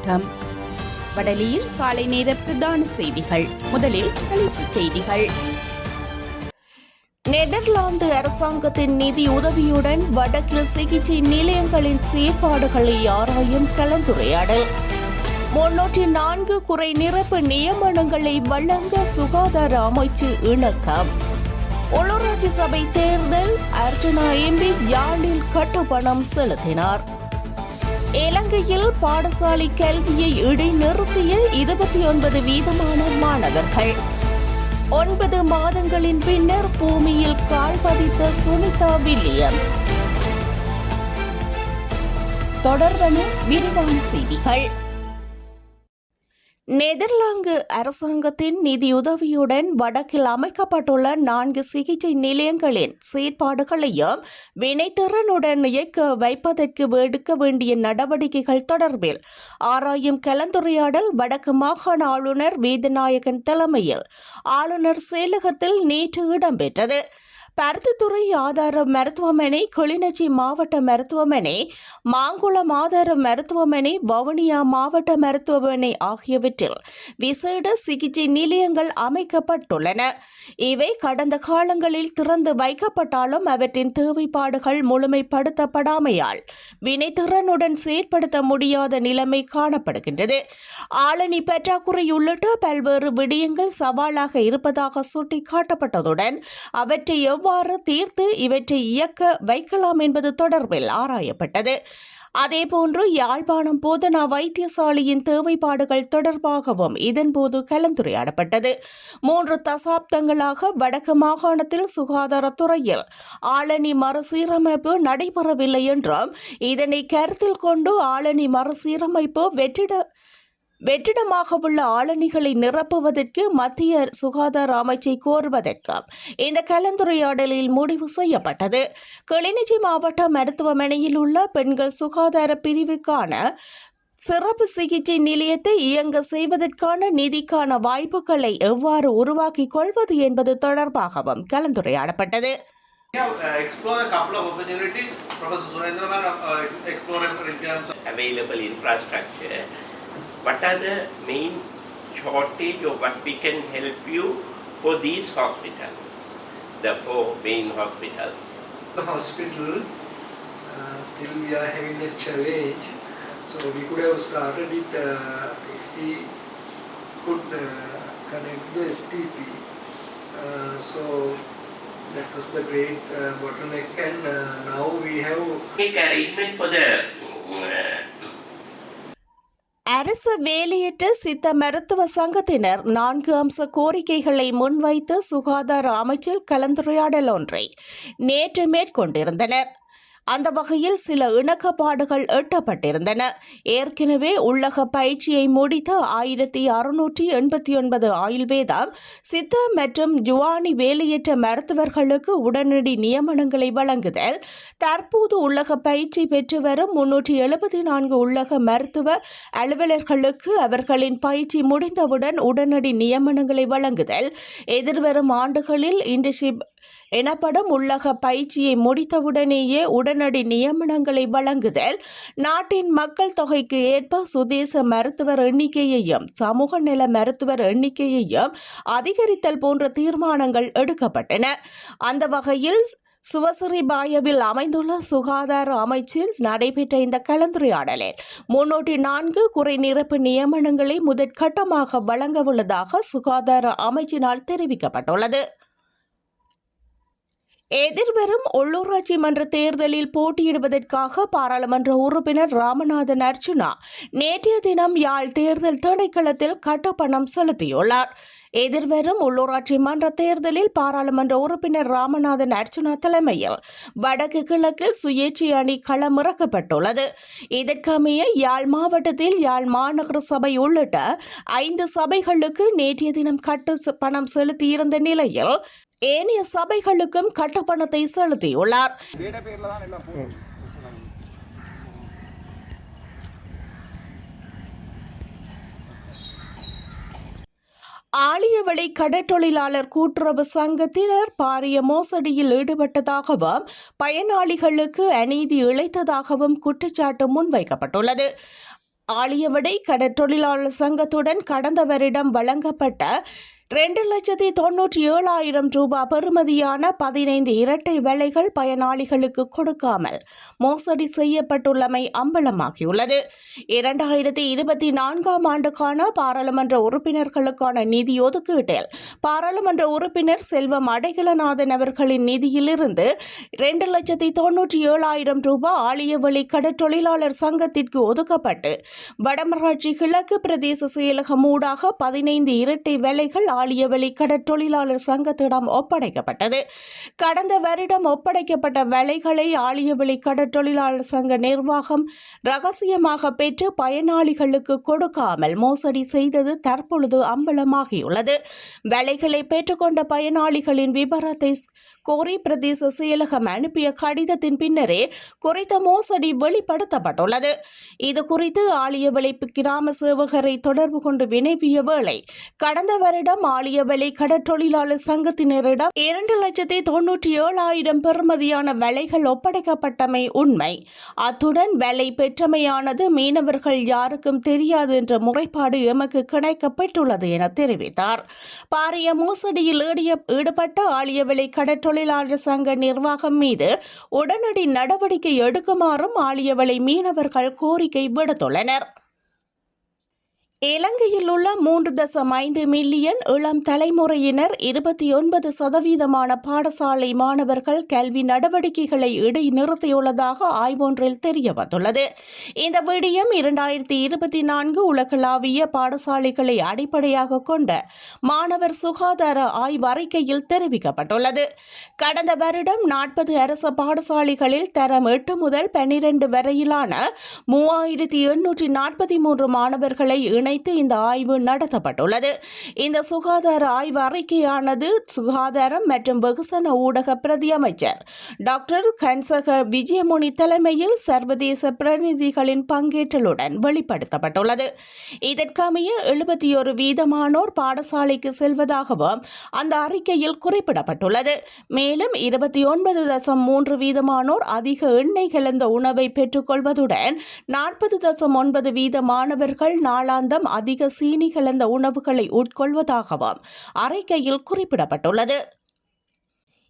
வணக்கம். வடலியில் காலை நேர பிரதான செய்திகள். முதலில் தலைப்புச் செய்திகள். நெதர்லாந்து அரசாங்கத்தின் நிதி உதவியுடன் வடக்கில் சிகிச்சை நிலையங்களின் செயற்பாடுகளை ஆராயும் கலந்துரையாடல். 304 குறை நிரப்பு நியமனங்களை வழங்க சுகாதார அமைச்சு இணக்கம். உள்ளூராட்சி சபை தேர்தல் அர்ஜுனா எம்பி யாழில் கட்டுப்பணம் செலுத்தினார். இலங்கையில் பாடசாலை கல்வியை இடைநிறுத்திய 29% மாணவர்கள். 9 மாதங்களின் பின்னர் பூமியில் கால் பதித்த சுனிதா வில்லியம்ஸ். தொடர்பான விரிவான செய்திகள். நெதர்லாந்து அரசாங்கத்தின் நிதியுதவியுடன் வடக்கில் அமைக்கப்பட்டுள்ள 4 சிகிச்சை நிலையங்களின் செயற்பாடுகளையும் வினைத்திறனுடன் இயக்க வைப்பதற்கு எடுக்க வேண்டிய நடவடிக்கைகள் தொடர்பில் ஆராயும் கலந்துரையாடல் வடக்கு மாகாண ஆளுநர் வேதநாயகன் தலைமையில் ஆளுநர் செயலகத்தில் நேற்று இடம்பெற்றது. பருத்தித்துறை ஆதார மருத்துவமனை, கிளிநொச்சி மாவட்ட மருத்துவமனை, மாங்குளம் ஆதார மருத்துவமனை, வவுனியா மாவட்ட மருத்துவமனை ஆகியவற்றில் விசேட சிகிச்சை நிலையங்கள் அமைக்கப்பட்டுள்ளன. இவை கடந்த காலங்களில் திறந்து வைக்கப்பட்டாலும் அவற்றின் தேவைப்பாடுகள் முழுமைப்படுத்தப்படாமையால் வினைத்திறனுடன் செயற்படுத்த முடியாத நிலைமை காணப்படுகின்றது. ஆளணி பற்றாக்குறை உள்ளிட்ட பல்வேறு விடயங்கள் சவாலாக இருப்பதாக சுட்டிக்காட்டப்பட்டதுடன் அவற்றை எவ்வாறு தீர்த்து இவற்றை இயக்க வைக்கலாம் என்பது தொடர்பில் ஆராயப்பட்டது. அதேபோன்று யாழ்ப்பாணம் போதனா வைத்தியசாலையின் தேவைப்பாடுகள் தொடர்பாகவும் இதன்போது கலந்துரையாடப்பட்டது. 3 தசாப்தங்களாக வடக்கு மாகாணத்தில் சுகாதாரத்துறையில் ஆளணி மறுசீரமைப்பு நடைபெறவில்லை என்றும் இதனை கருத்தில் கொண்டு ஆளணி மறுசீரமைப்பு வெற்றிடமாக உள்ள ஆளணிகளை நிரப்புவதற்கு மத்திய சுகாதார அமைச்சை கோருவதற்கு இந்த கலந்துரையாடலில் முடிவு செய்யப்பட்டது. கிளிநொச்சி மாவட்ட மருத்துவமனையில் உள்ள பெண்கள் சுகாதார பிரிவுக்கான சிறப்பு சிகிச்சை நிலையத்தை இயங்க செய்வதற்கான நிதிக்கான வாய்ப்புகளை எவ்வாறு உருவாக்கிக் கொள்வது என்பது தொடர்பாகவும் கலந்துரையாடப்பட்டது. Explore a couple of opportunities. Professor Surendraman explored in terms of available infrastructure. What are the main shortage or what we can help you for these hospitals, the 4 main hospitals? The hospital, still we are having a challenge, so we could have started it if we could connect the STP. So that was the great bottleneck, and now we have Make arrangement for the அரசு வேலையற்ற சித்த மருத்துவ சங்கத்தினர் 4 அம்ச கோரிக்கைகளை முன்வைத்து சுகாதார அமைச்சில் கலந்துரையாடல் ஒன்றை நேற்று மேற்கொண்டிருந்தனர். அந்த வகையில் சில இணக்கப்பாடுகள் எட்டப்பட்டிருந்தன. ஏற்கனவே உள்ளக பயிற்சியை முடித்த 1689 ஆயுர்வேதம், சித்த மற்றும் யுவானி வேலையற்ற மருத்துவர்களுக்கு உடனடி நியமனங்களை வழங்குதல், தற்போது உள்ளக பயிற்சி பெற்று வரும் 374 உள்ளக மருத்துவ அலுவலர்களுக்கு அவர்களின் பயிற்சி முடிந்தவுடன் உடனடி நியமனங்களை வழங்குதல், எதிர்வரும் ஆண்டுகளில் இன்டர்ன்ஷிப் எனப்படும் உள்ளக பயிற்சியை முடித்தவுடனேயே உடனடி நியமனங்களை வழங்குதல், நாட்டின் மக்கள் தொகைக்கு ஏற்ப சுதேச மருத்துவர் எண்ணிக்கையையும் சமூக நல மருத்துவர் எண்ணிக்கையையும் அதிகரித்தல் போன்ற தீர்மானங்கள் எடுக்கப்பட்டன. அந்த வகையில் சுவசிரிபாயவில் அமைந்துள்ள சுகாதார அமைச்சில் நடைபெற்ற இந்த கலந்துரையாடலில் 304 குறை நிரப்பு நியமனங்களை முதற்கட்டமாக வழங்கவுள்ளதாக சுகாதார அமைச்சினால் தெரிவிக்கப்பட்டுள்ளது. எதிர்வரும் உள்ளூராட்சி மன்ற தேர்தலில் போட்டியிடுவதற்காக பாராளுமன்ற உறுப்பினர் ராமநாதன் அர்ச்சுனா நேற்றைய தினம் யாழ் தேர்தல் திணைக்களத்தில் கட்டுப்பணம் செலுத்தியுள்ளார். எதிர்வரும் உள்ளூராட்சி மன்ற தேர்தலில் பாராளுமன்ற உறுப்பினர் ராமநாதன் அர்ச்சுனா தலைமையில் வடக்கு கிழக்கில் சுயேட்சை அணி களமிறக்கப்பட்டுள்ளது. இதற்கமைய யாழ் மாவட்டத்தில் யாழ் மாநகர சபை உள்ளிட்ட 5 சபைகளுக்கு நேற்றைய தினம் பணம் செலுத்தியிருந்த நிலையில் ஏனைய சபைகளுக்கும் கட்டுப்பணத்தை செலுத்தியுள்ளார். ஆழியவளை கடற்றொழிலாளர் கூட்டுறவு சங்கத்தினர் பாரிய மோசடியில் ஈடுபட்டதாகவும் பயனாளிகளுக்கு அநீதி இழைத்ததாகவும் குற்றச்சாட்டு முன்வைக்கப்பட்டுள்ளது. ஆழியவடை கடற்றொழிலாளர் சங்கத்துடன் கடந்த வருடம் வழங்கப்பட்ட 2,97,000 ரூபாய் பெறுமதியான 15 இரட்டை வேலைகள் பயனாளிகளுக்கு கொடுக்காமல் மோசடி செய்யப்பட்டுள்ளமை அம்பலமாகியுள்ளது. 2024 ஆண்டுக்கான பாராளுமன்ற உறுப்பினர்களுக்கான நிதி ஒதுக்கீட்டில் பாராளுமன்ற உறுப்பினர் செல்வம் அடைக்கலநாதன் அவர்களின் நிதியிலிருந்து 2,97,000 ரூபாய் ஆழியவழி கடற்றொழிலாளர் சங்கத்திற்கு ஒதுக்கப்பட்டு வடமராட்சி கிழக்கு பிரதேச செயலகம் ஊடாக 15 இரட்டை வேலைகள் ஆழியவழி கடற்றொழிலாளர் சங்கத்திடம் ஒப்படைக்கப்பட்டது. கடந்த வருடம் ஒப்படைக்கப்பட்ட வேலைகளை ஆழியவழி கடற்றொழிலாளர் சங்க நிர்வாகம் ரகசியமாக பெற்று பயனாளிகளுக்கு கொடுக்காமல் மோசடி செய்தது தற்பொழுது அம்பலமாகியுள்ளது. வேலைகளை பெற்றுக்கொண்ட பயனாளிகளின் விபரத்தை கோரி பிரதேச செயலகம் அனுப்பிய கடிதத்தின் பின்னரே குறித்த மோசடி வெளிப்படுத்தப்பட்டுள்ளது. இது குறித்து ஆழியவளை கிராம சேவகரை தொடர்பு கொண்டு வினவிய வேளை கடந்த வருடம் ஆழியவளை கடற்றொழிலாளர் சங்கத்தினரிடம் 2,97,000 பெறுமதியான வேலைகள் ஒப்படைக்கப்பட்டமை உண்மை. அத்துடன் வேலை பெற்றமையானது மீனவர்கள் யாருக்கும் தெரியாது என்ற முறைப்பாடு எமக்கு கிடைக்கப்பட்டுள்ளது என தெரிவித்தார். பாரிய மோசடியில் ஈடுபட்ட ஆழியவளை கடற்றொழிலாளர் சங்க நிர்வாகம் மீது உடனடி நடவடிக்கை எடுக்குமாறும் ஆழியவளை மீனவர்கள் கோரிக்கை விடுத்துள்ளனர். இலங்கையில் உள்ள 3.5 மில்லியன் இளம் தலைமுறையினர் 29% பாடசாலை மாணவர்கள் கல்வி நடவடிக்கைகளை இடைநிறுத்தியுள்ளதாக ஆய்வொன்றில் தெரியவந்துள்ளது. இந்த விடயம் 2024 உலகளாவிய பாடசாலைகளை அடிப்படையாக கொண்ட மாணவர் சுகாதார ஆய்வறிக்கையில் தெரிவிக்கப்பட்டுள்ளது. கடந்த வருடம் 40 அரசு பாடசாலைகளில் தரம் 8 முதல் 12 வரையிலான 3,843 மாணவர்களை இணைத்து இந்த ஆய்வு நடத்தப்பட்டுள்ளது. இந்த சுகாதார ஆய்வு அறிக்கையானது சுகாதாரம் மற்றும் வெகுசன ஊடக பிரதி அமைச்சர் டாக்டர் கன்சக விஜயமுனி தலைமையில் சர்வதேச பிரதிநிதிகளின் பங்கேற்றலுடன் வெளிப்படுத்தப்பட்டுள்ளது. இதற்கமைய 71% பாடசாலைக்கு செல்வதாகவும் அந்த அறிக்கையில் குறிப்பிடப்பட்டுள்ளது. மேலும் 29.3% அதிக எண்ணெய் கலந்த உணவை பெற்றுக்கொள்வதுடன் 40.9% மாணவர்கள் நாளாந்தம் அதிக சீனி கலந்த உணவுகளை உட்கொள்வதாகவும் அறிக்கையில் குறிப்பிடப்பட்டுள்ளது.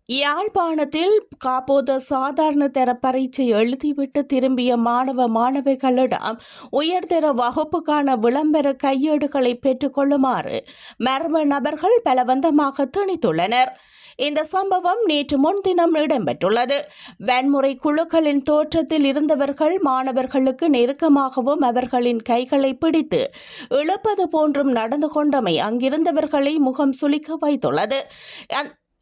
யாழ்ப்பாணத்தில் காப்போத சாதாரண தர பரீட்சை எழுதிவிட்டு திரும்பிய மாணவர்களிடம் உயர்தர வகுப்புக்கான விளம்பர கையேடுகளை பெற்றுக் கொள்ளுமாறு மர்ம நபர்கள் பலவந்தமாக திணித்துள்ளனர். இந்த சம்பவம் நேற்று முன்தினம் இடம்பெற்றுள்ளது. வன்முறை குழுக்களின் தோற்றத்தில் இருந்தவர்கள் மாணவர்களுக்கு நெருக்கமாகவும் அவர்களின் கைகளை பிடித்து இழுப்பது போன்றும் நடந்து கொண்டமை அங்கிருந்தவர்களை முகம் சுளிக்க வைத்துள்ளது.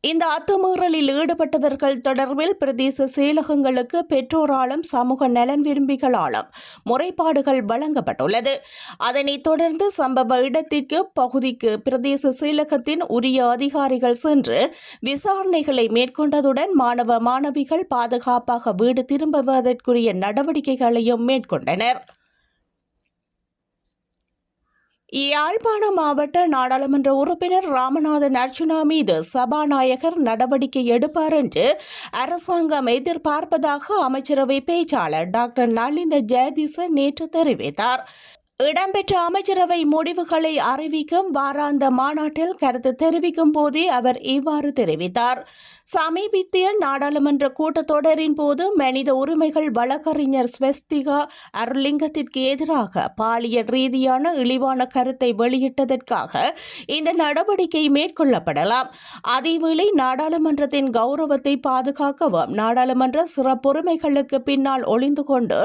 இந்த அத்துமீறலில் ஈடுபட்டவர்கள் தொடர்பில் பிரதேச செயலகங்களுக்கு பெற்றோராலும் சமூக நலன் விரும்பிகளாலும் முறைப்பாடுகள் வழங்கப்பட்டுள்ளது. அதனைத் தொடர்ந்து சம்பவ இடத்திற்கு பகுதிக்கு பிரதேச செயலகத்தின் உரிய அதிகாரிகள் சென்று விசாரணைகளை மேற்கொண்டதுடன் மாணவ மாணவிகள் பாதுகாப்பாக வீடு திரும்புவதற்குரிய நடவடிக்கைகளையும் மேற்கொண்டனர். யாழ்ப்பாண மாவட்ட நாடாளுமன்ற உறுப்பினர் ராமநாதன் அர்ச்சுனா மீது சபாநாயகர் நடவடிக்கை எடுப்பார் என்று அரசாங்கம் எதிர்பார்ப்பதாக அமைச்சரவை பேச்சாளர் டாக்டர் நலிந்த ஜெயதிச நேற்று தெரிவித்தார். இடம்பெற்ற அமைச்சரவை முடிவுகளை அறிவிக்கும் வாராந்த மாநாட்டில் கருத்து தெரிவிக்கும் போதே அவர் இவ்வாறு தெரிவித்தார். சமீபத்திய நாடாளுமன்ற கூட்டத்தொடரின் போது மனித உரிமைகள் வழக்கறிஞர் ஸ்வஸ்திகா அருளிங்கத்திற்கு எதிராக பாலியல் ரீதியான இழிவான கருத்தை வெளியிட்டதற்காக இந்த நடவடிக்கை மேற்கொள்ளப்படலாம். அதேவேளை நாடாளுமன்றத்தின் கௌரவத்தை பாதுகாக்கவும் நாடாளுமன்ற சிறப்புரிமைகளுக்கு பின்னால் ஒளிந்து கொண்டு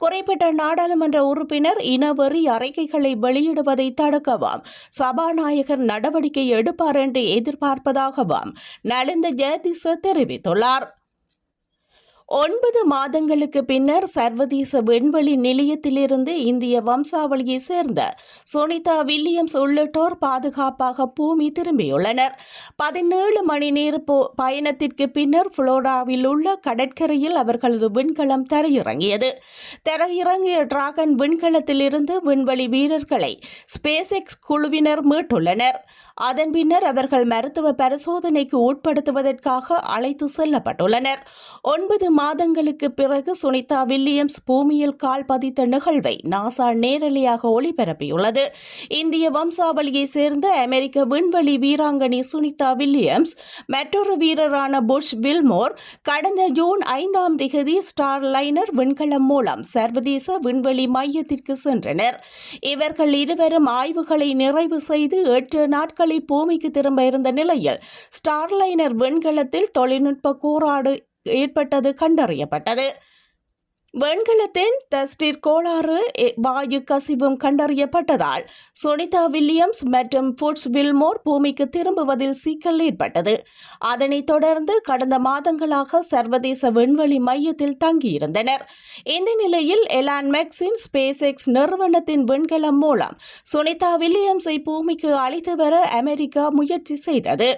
குறிப்பிட்ட நாடாளுமன்ற உறுப்பினர் இனவெறி அறிக்கைகளை வெளியிடுவதை தடுக்கவும் சபாநாயகர் நடவடிக்கை எடுப்பார் என்று எதிர்பார்ப்பதாகவும் நலிந்த ஜெயதிச தெரிவித்துள்ளார். 9 மாதங்களுக்கு பின்னர் சர்வதேச விண்வெளி நிலையத்திலிருந்து இந்திய வம்சாவளியை சேர்ந்த சுனிதா வில்லியம்ஸ் உள்ளிட்டோர் பாதுகாப்பாக பூமி திரும்பியுள்ளனர். 17 மணி நேர பயணத்திற்கு பின்னர் புளோரிடாவில் உள்ள கடற்கரையில் அவர்களது விண்கலம் தரையிறங்கியது. தரையிறங்கிய டிராகன் விண்கலத்திலிருந்து விண்வெளி வீரர்களை ஸ்பேஸ் எக்ஸ் குழுவினர் மீட்டுள்ளனர். அதன் பின்னர் அவர்கள் மருத்துவ பரிசோதனைக்கு உட்படுத்துவதற்காக அழைத்து செல்லப்பட்டுள்ளனர். 9 மாதங்களுக்கு பிறகு சுனிதா வில்லியம்ஸ் பூமியில் கால் பதித்த நிகழ்வை நாசா நேரலையாக ஒளிபரப்பியுள்ளது. இந்திய வம்சாவளியை சேர்ந்த அமெரிக்க விண்வெளி வீராங்கனை சுனிதா வில்லியம்ஸ் மற்றொரு வீரரான புஷ் வில்மோர் கடந்த ஜூன் 5ஆம் தேதி ஸ்டார் லைனர் விண்கலம் மூலம் சர்வதேச விண்வெளி மையத்திற்கு சென்றனர். இவர்கள் இருவரும் ஆய்வுகளை நிறைவு செய்து 8 நாட்களில் பூமிக்கு திரும்ப இருந்த நிலையில் ஸ்டார்லைனர் விண்கலத்தில் தொழில்நுட்ப கோளாறு ஏற்பட்டது கண்டறியப்பட்டது. விண்கலத்தின் தஸ்டீர் கோளாறு வாயு கசிவும் கண்டறியப்பட்டதால் சுனிதா வில்லியம்ஸ் மற்றும் புட்ஸ் வில்மோர் பூமிக்கு திரும்புவதில் சிக்கல் ஏற்பட்டது. அதனைத் தொடர்ந்து கடந்த மாதங்களாக சர்வதேச விண்வெளி மையத்தில் தங்கியிருந்தனர். இந்த நிலையில் எலான் மஸ்கின் ஸ்பேஸ் எக்ஸ் நிறுவனத்தின் விண்கலம் மூலம் சுனிதா வில்லியம்ஸை பூமிக்கு அழைத்து வர அமெரிக்கா முயற்சி செய்தது.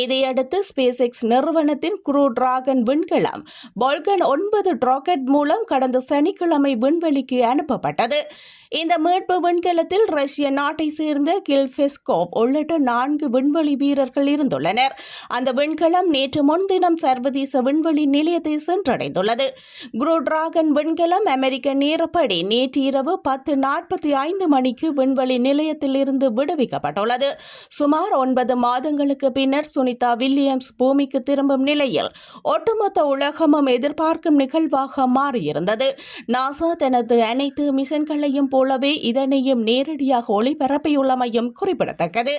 இதையடுத்து ஸ்பேஸ் எக்ஸ் நிறுவனத்தின் குரூ டிராகன் விண்கலம் பால்கன் 9 ராக்கெட் மூலம் கடந்த சனிக்கிழமை விண்வெளிக்கு அனுப்பப்பட்டது. இந்த மீட்பு விண்கலத்தில் ரஷ்ய நாட்டை சேர்ந்த கில் பெஸ்கோவ் உள்ளிட்ட 4 விண்வெளி வீரர்கள் இருந்துள்ளனர். அந்த விண்கலம் நேற்று முன்தினம் சர்வதேச விண்வெளி நிலையத்தை சென்றடைந்துள்ளது. குரூ டிராகன் விண்கலம் அமெரிக்க நேரப்படி நேற்று இரவு 10:45 மணிக்கு விண்வெளி நிலையத்தில் இருந்து விடுவிக்கப்பட்டுள்ளது. சுமார் 9 மாதங்களுக்கு பின்னர் சுனிதா வில்லியம்ஸ் பூமிக்கு திரும்பும் நிலையில் ஒட்டுமொத்த உலகமும் எதிர்பார்க்கும் நிகழ்வாக மாறியிருந்தது. நாசா தனது அனைத்து மிஷன்களையும் போலவே இதனையும் நேரடியாக ஒளிபரப்பியுள்ளமையும் குறிப்பிடத்தக்கது.